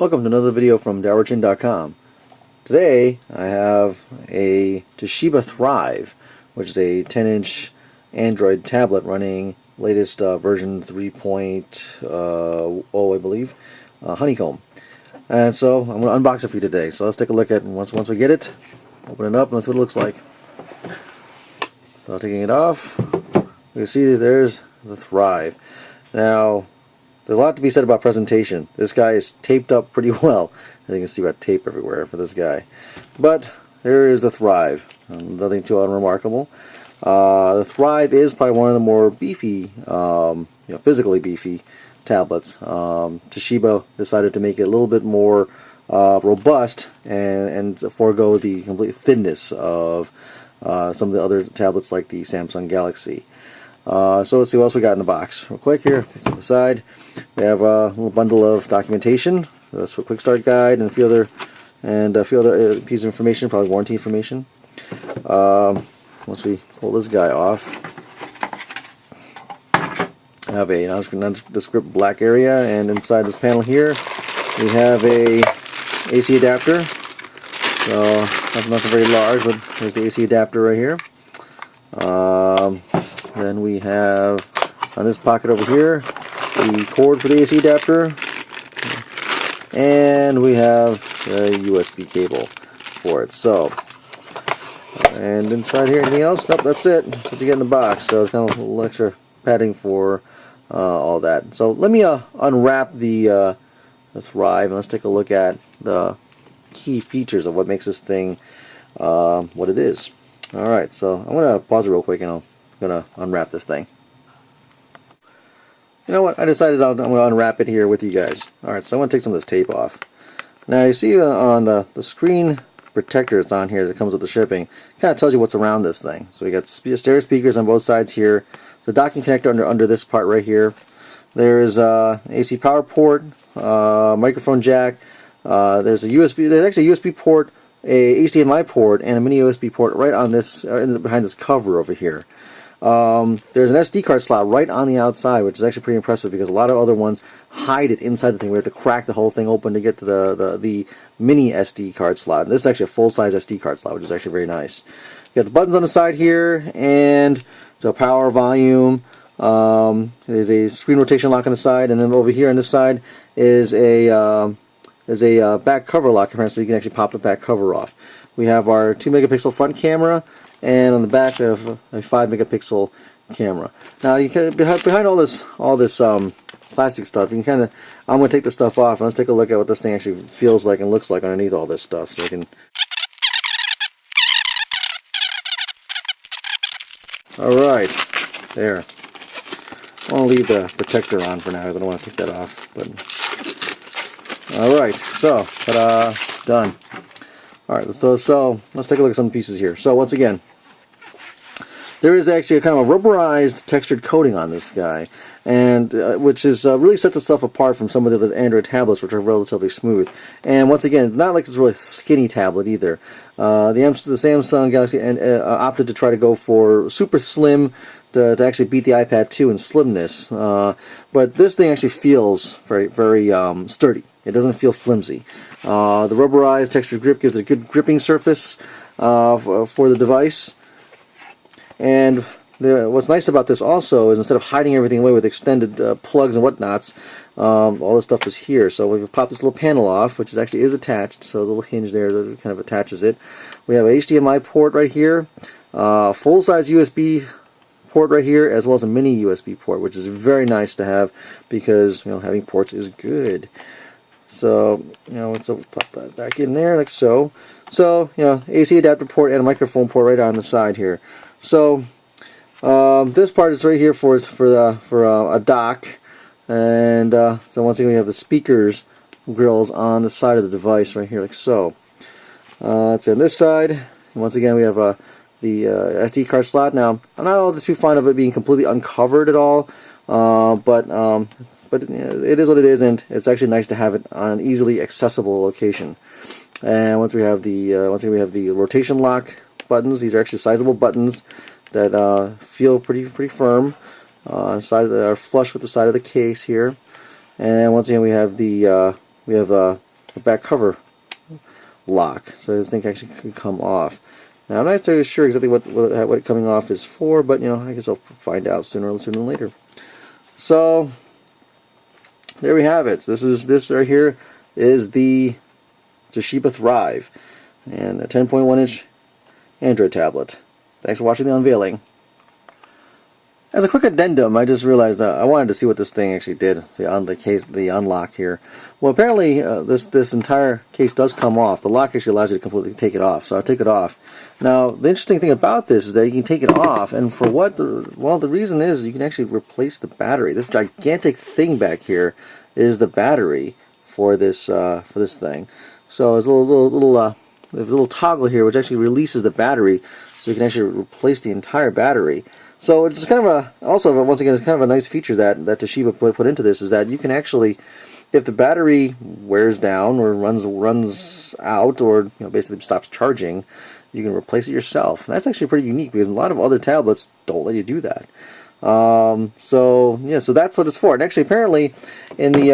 Welcome to another video from DowerChin.com. Today I have a Toshiba Thrive, which is a 10-inch Android tablet running latest version 3.0, I believe, Honeycomb. And so I'm going to unbox it for you today. So let's take a look at it. Once we get it, open it up and that's what it looks like. So taking it off, you can see there's the Thrive. Now, there's a lot to be said about presentation. This guy is taped up pretty well. As you can see, about tape everywhere for this guy. But there is the Thrive. Nothing too unremarkable. The Thrive is probably one of the more beefy, physically beefy tablets. Toshiba decided to make it a little bit more robust and forego the complete thinness of some of the other tablets like the Samsung Galaxy. So let's see what else we got in the box. Real quick here, to the side, we have a little bundle of documentation. That's a quick start guide and a few other pieces of information, probably warranty information. Once we pull this guy off, I have a nondescript black area, and inside this panel here, we have a AC adapter. So nothing very large, but there's the AC adapter right here. Then we have on this pocket over here the cord for the AC adapter, and we have a USB cable for it. So, and inside here, anything else? Nope, that's it. That's what you get in the box. So it's kind of a little extra padding for all that. So let me unwrap the Thrive and let's take a look at the key features of what makes this thing what it is. All right, so I'm going to pause it real quick and I'm going to unwrap this thing. You know what? I decided I'm going to unwrap it here with you guys. Alright, so I'm going to take some of this tape off. Now you see on the screen protector that's on here that comes with the shipping, kind of tells you what's around this thing. So we got stereo speakers on both sides here. The docking connector under this part right here. There's AC power port, microphone jack. There's a USB. There's actually a USB port, a HDMI port, and a mini USB port right on this behind this cover over here. There's an SD card slot right on the outside, which is actually pretty impressive because a lot of other ones hide it inside the thing. We have to crack the whole thing open to get to the mini SD card slot. And this is actually a full-size SD card slot, which is actually very nice. You got the buttons on the side here, and so power, volume. There's a screen rotation lock on the side, and then over here on this side is a back cover lock, so you can actually pop the back cover off. We have our 2 megapixel front camera, and on the back we have a 5 megapixel camera. Now you can behind all this plastic stuff, you can kind of, I'm going to take the stuff off and let's take a look at what this thing actually feels like and looks like underneath all this stuff. So I can. All right, there. I want to leave the protector on for now because I don't want to take that off. But all right, so ta-da, done. All right, so let's take a look at some pieces here. So once again, there is actually a kind of a rubberized textured coating on this guy, and which is really sets itself apart from some of the other Android tablets, which are relatively smooth. And once again, not like it's a really skinny tablet either. The Samsung Galaxy opted to try to go for super slim to actually beat the iPad 2 in slimness. But this thing actually feels very, very sturdy. It doesn't feel flimsy. The rubberized textured grip gives it a good gripping surface for the device. And what's nice about this also is instead of hiding everything away with extended plugs and whatnots, all this stuff is here. So we pop this little panel off, which is attached. So the little hinge there that kind of attaches it. We have a HDMI port right here, full-size USB port right here, as well as a mini USB port, which is very nice to have because having ports is good. So let's pop that back in there like so. So AC adapter port and a microphone port right on the side here. So this part is right here for a dock, and so once again we have the speakers grills on the side of the device right here like so. That's on this side. And once again we have the SD card slot. Now I'm not all too fond of it being completely uncovered at all, but it is what it is, and it's actually nice to have it on an easily accessible location. And once we have the rotation lock buttons. These are actually sizable buttons that feel pretty firm. That are flush with the side of the case here. And once again, we have the back cover lock, so this thing actually could come off. Now I'm not entirely sure exactly what coming off is for, but I guess I'll find out sooner than later. So there we have it. This right here is the Toshiba Thrive, and a 10.1-inch Android tablet. Thanks for watching the unveiling. As a quick addendum, I just realized that I wanted to see what this thing actually did. The unlock here. Well, apparently this entire case does come off. The lock actually allows you to completely take it off. So I'll take it off. Now, the interesting thing about this is that you can take it off, and for what? Well, the reason is you can actually replace the battery. This gigantic thing back here is the battery for this thing. So there's a little toggle here which actually releases the battery, so you can actually replace the entire battery. So it's kind of once again, it's kind of a nice feature that Toshiba put into this, is that you can actually, if the battery wears down or runs out, or basically stops charging, you can replace it yourself. And that's actually pretty unique, because a lot of other tablets don't let you do that. So that's what it's for. And actually, apparently, in the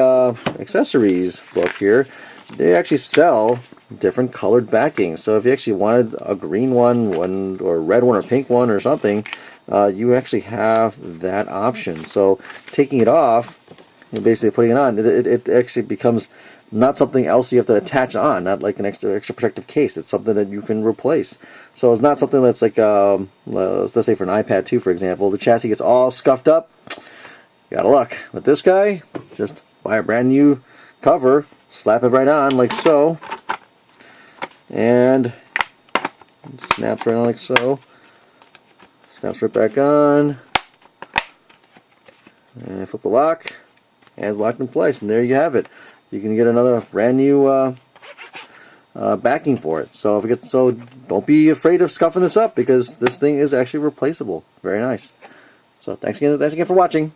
accessories book here, they actually sell different colored backings. So if you actually wanted a green one, or a red one, or pink one, or something, you actually have that option. So taking it off, basically putting it on, it actually becomes not something else you have to attach on, not like an extra protective case. It's something that you can replace. So it's not something that's like, let's say for an iPad 2, for example, the chassis gets all scuffed up. You gotta look. With this guy, just buy a brand new cover, slap it right on like so, and it snaps right on like so. Snaps right back on, and flip the lock, and it's locked in place, and there you have it. You can get another brand new backing for it. So don't be afraid of scuffing this up, because this thing is actually replaceable. Very nice. So thanks again for watching.